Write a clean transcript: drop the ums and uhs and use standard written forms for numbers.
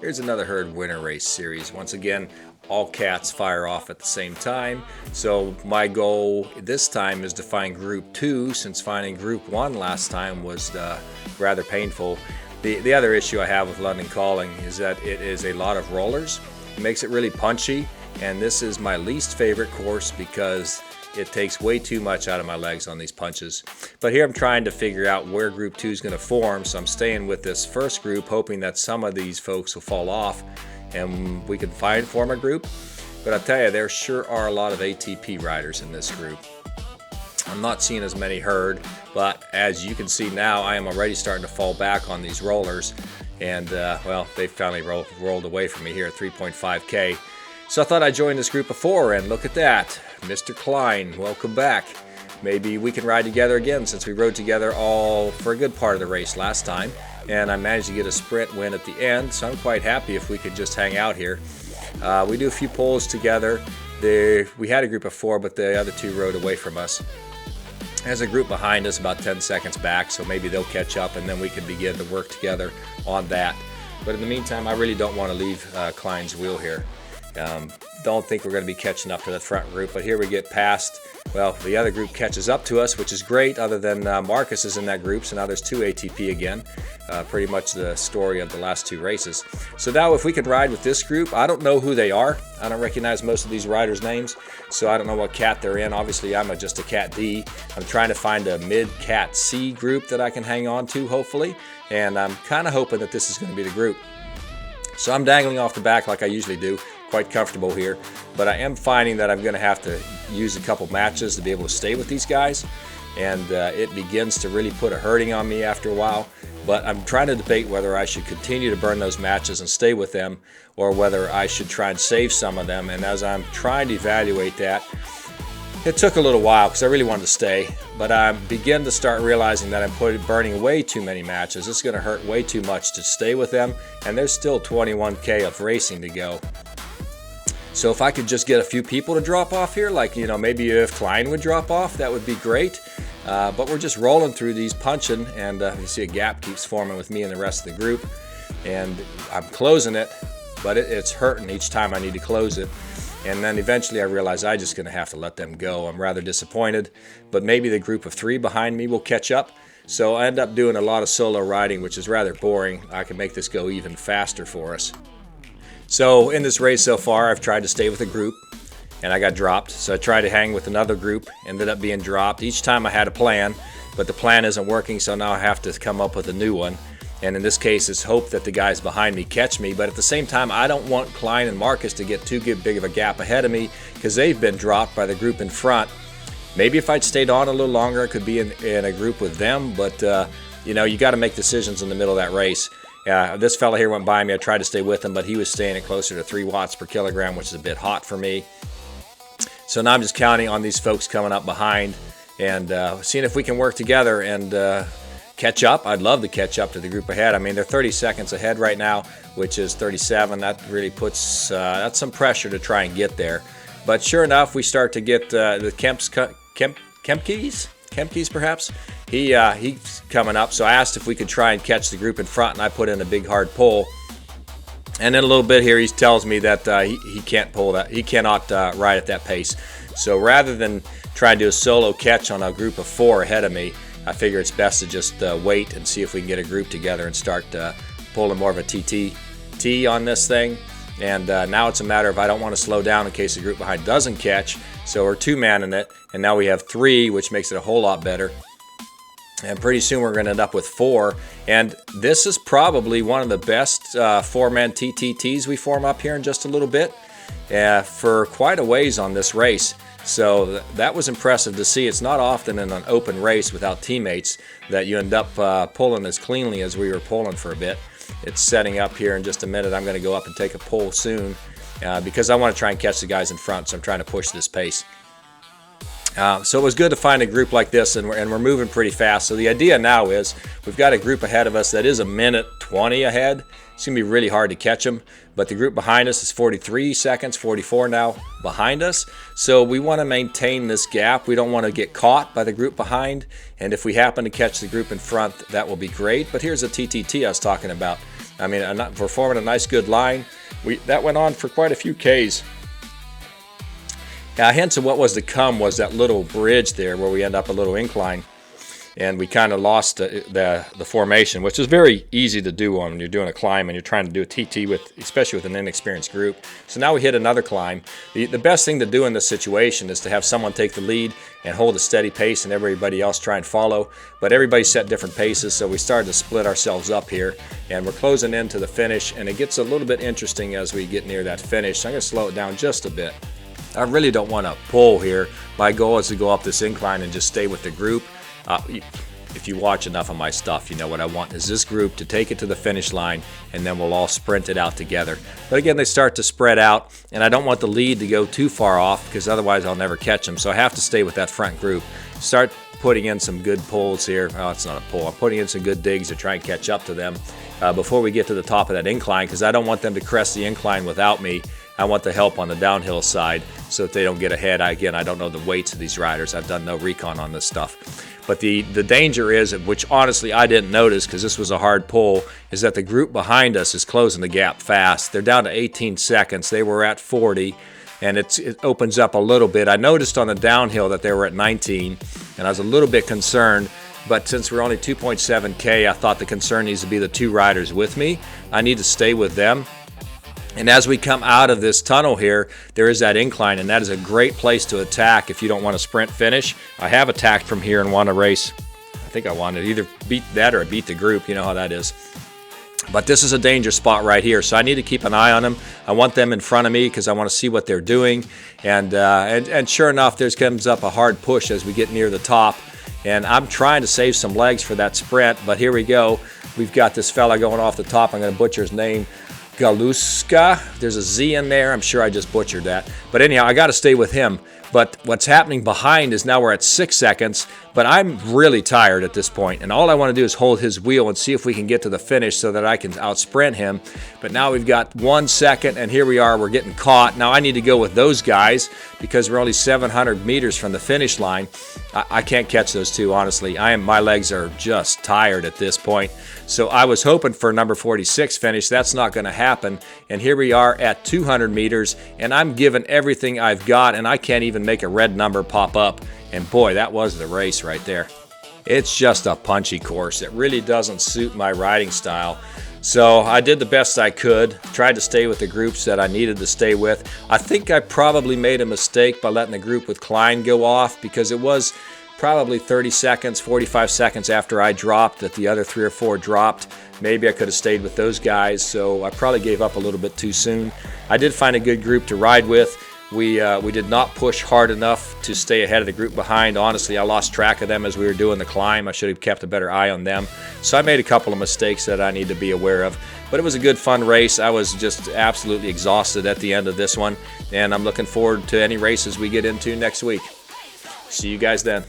Here's another herd winter race series. Once again, all cats fire off at the same time. So my goal this time is to find group 2, since finding group 1 last time was rather painful. The other issue I have with London Calling is that it is a lot of rollers. It makes it really punchy, and this is my least favorite course because it takes way too much out of my legs on these punches. But here I'm trying to figure out where group 2 is going to form, so I'm staying with this first group, hoping that some of these folks will fall off and we can form a group. But I'll tell you, there sure are a lot of ATP riders in this group. I'm not seeing as many herd, but as you can see now, I am already starting to fall back on these rollers, and well, they finally rolled away from me here at 3.5K. So I thought I'd join this group of 4, and look at that. Mr. Klein, welcome back. Maybe we can ride together again, since we rode together all for a good part of the race last time, and I managed to get a sprint win at the end, so I'm quite happy if we could just hang out here. We do a few pulls together. We had a group of 4, but the other 2 rode away from us. There's a group behind us about 10 seconds back, so maybe they'll catch up and then we can begin to work together on that. But in the meantime, I really don't want to leave Klein's wheel here. Don't think we're going to be catching up to the front group, but here we get past, well, the other group catches up to us, which is great, other than Marcus is in that group, so now there's 2 ATP again. Pretty much the story of the last 2 races. So now if we could ride with this group, I don't know who they are. I don't recognize most of these riders' names, so I don't know what cat they're in. Obviously, I'm just a cat D. I'm trying to find a mid-cat C group that I can hang on to, hopefully, and I'm kind of hoping that this is going to be the group. So I'm dangling off the back like I usually do, quite comfortable here, but I am finding that I'm going to have to use a couple matches to be able to stay with these guys, and it begins to really put a hurting on me after a while. But I'm trying to debate whether I should continue to burn those matches and stay with them, or whether I should try and save some of them. And as I'm trying to evaluate that, it took a little while because I really wanted to stay, but I begin to start realizing that I'm burning way too many matches. It's going to hurt way too much to stay with them, and there's still 21K of racing to go. So if I could just get a few people to drop off here, like, you know, maybe if Klein would drop off, that would be great. But we're just rolling through these, punching, and you see a gap keeps forming with me and the rest of the group. And I'm closing it, but it's hurting each time I need to close it. And then eventually I realize I'm just going to have to let them go. I'm rather disappointed, but maybe the group of 3 behind me will catch up. So I end up doing a lot of solo riding, which is rather boring. I can make this go even faster for us. So in this race so far, I've tried to stay with a group, and I got dropped. So I tried to hang with another group, ended up being dropped. Each time I had a plan, but the plan isn't working, so now I have to come up with a new one. And in this case, it's hope that the guys behind me catch me. But at the same time, I don't want Klein and Marcus to get too big of a gap ahead of me, because they've been dropped by the group in front. Maybe if I'd stayed on a little longer, I could be in a group with them. But, you know, you got to make decisions in the middle of that race. This fella here went by me. I tried to stay with him, but he was staying at closer to 3 watts per kilogram, which is a bit hot for me. So now I'm just counting on these folks coming up behind and seeing if we can work together and catch up. I'd love to catch up to the group ahead. I mean, they're 30 seconds ahead right now, which is 37. That really puts that's some pressure to try and get there. But sure enough, we start to get the Kempke's perhaps. He's coming up, so I asked if we could try and catch the group in front, and I put in a big hard pull. And then a little bit here, he tells me that he can't pull that. He cannot ride at that pace. So rather than try and do a solo catch on a group of 4 ahead of me, I figure it's best to just wait and see if we can get a group together and start pulling more of a TT on this thing. And now it's a matter of I don't want to slow down in case the group behind doesn't catch. So we're 2-manning it, and now we have 3, which makes it a whole lot better. And pretty soon we're going to end up with 4. And this is probably one of the best 4-man TTTs we form up here in just a little bit for quite a ways on this race. So that was impressive to see. It's not often in an open race without teammates that you end up pulling as cleanly as we were pulling for a bit. It's setting up here in just a minute. I'm going to go up and take a pull soon because I want to try and catch the guys in front, so I'm trying to push this pace. So it was good to find a group like this, and we're moving pretty fast. So the idea now is we've got a group ahead of us that is a minute 20 ahead. It's going to be really hard to catch them, but the group behind us is 43 seconds, 44 now behind us. So we want to maintain this gap. We don't want to get caught by the group behind, and if we happen to catch the group in front, that will be great. But here's a TTT I was talking about. I mean, we're forming a nice good line. That went on for quite a few Ks. Hence of what was to come was that little bridge there where we end up a little incline. And we kind of lost the formation, which is very easy to do when you're doing a climb and you're trying to do a TT especially with an inexperienced group. So now we hit another climb. The best thing to do in this situation is to have someone take the lead and hold a steady pace and everybody else try and follow. But everybody set different paces, so we started to split ourselves up here. And we're closing into the finish, and it gets a little bit interesting as we get near that finish. So I'm going to slow it down just a bit. I really don't want to pull here. My goal is to go up this incline and just stay with the group. If you watch enough of my stuff, you know what I want is this group to take it to the finish line, and then we'll all sprint it out together. But again, they start to spread out, and I don't want the lead to go too far off because otherwise I'll never catch them. So I have to stay with that front group. Start putting in some good pulls here. Oh, it's not a pull. I'm putting in some good digs to try and catch up to them before we get to the top of that incline, because I don't want them to crest the incline without me. I want the help on the downhill side so that they don't get ahead. Again, I don't know the weights of these riders. I've done no recon on this stuff. But the danger is, which honestly I didn't notice because this was a hard pull, is that the group behind us is closing the gap fast. They're down to 18 seconds. They were at 40, and it opens up a little bit. I noticed on the downhill that they were at 19, and I was a little bit concerned. But since we're only 2.7K, I thought the concern needs to be the two riders with me. I need to stay with them. And as we come out of this tunnel here, there is that incline, and that is a great place to attack if you don't want to sprint finish. I have attacked from here and won a race. I think I wanted to either beat that or beat the group. You know how that is. But this is a danger spot right here, so I need to keep an eye on them. I want them in front of me because I want to see what they're doing. And sure enough, there comes up a hard push as we get near the top. And I'm trying to save some legs for that sprint, but here we go. We've got this fella going off the top. I'm going to butcher his name. Galuska. There's a Z in there. I'm sure I just butchered that. But anyhow, I got to stay with him. But what's happening behind is now we're at 6 seconds, but I'm really tired at this point, and all I want to do is hold his wheel and see if we can get to the finish so that I can out-sprint him. But now we've got 1 second, and here we are. We're getting caught. Now I need to go with those guys because we're only 700 meters from the finish line. I can't catch those two, honestly. My legs are just tired at this point. So I was hoping for number 46 finish. That's not going to happen. And here we are at 200 meters, and I'm giving everything I've got, and I can't even make a red number pop up. And boy, that was the race right there. It's just a punchy course. It really doesn't suit my riding style. So I did the best I could, tried to stay with the groups that I needed to stay with. I think I probably made a mistake by letting the group with Klein go off because it was probably 30 seconds, 45 seconds after I dropped that the other 3 or 4 dropped. Maybe I could have stayed with those guys, so I probably gave up a little bit too soon. I did find a good group to ride with. We did not push hard enough to stay ahead of the group behind. Honestly, I lost track of them as we were doing the climb. I should have kept a better eye on them. So I made a couple of mistakes that I need to be aware of. But it was a good, fun race. I was just absolutely exhausted at the end of this one, and I'm looking forward to any races we get into next week. See you guys then.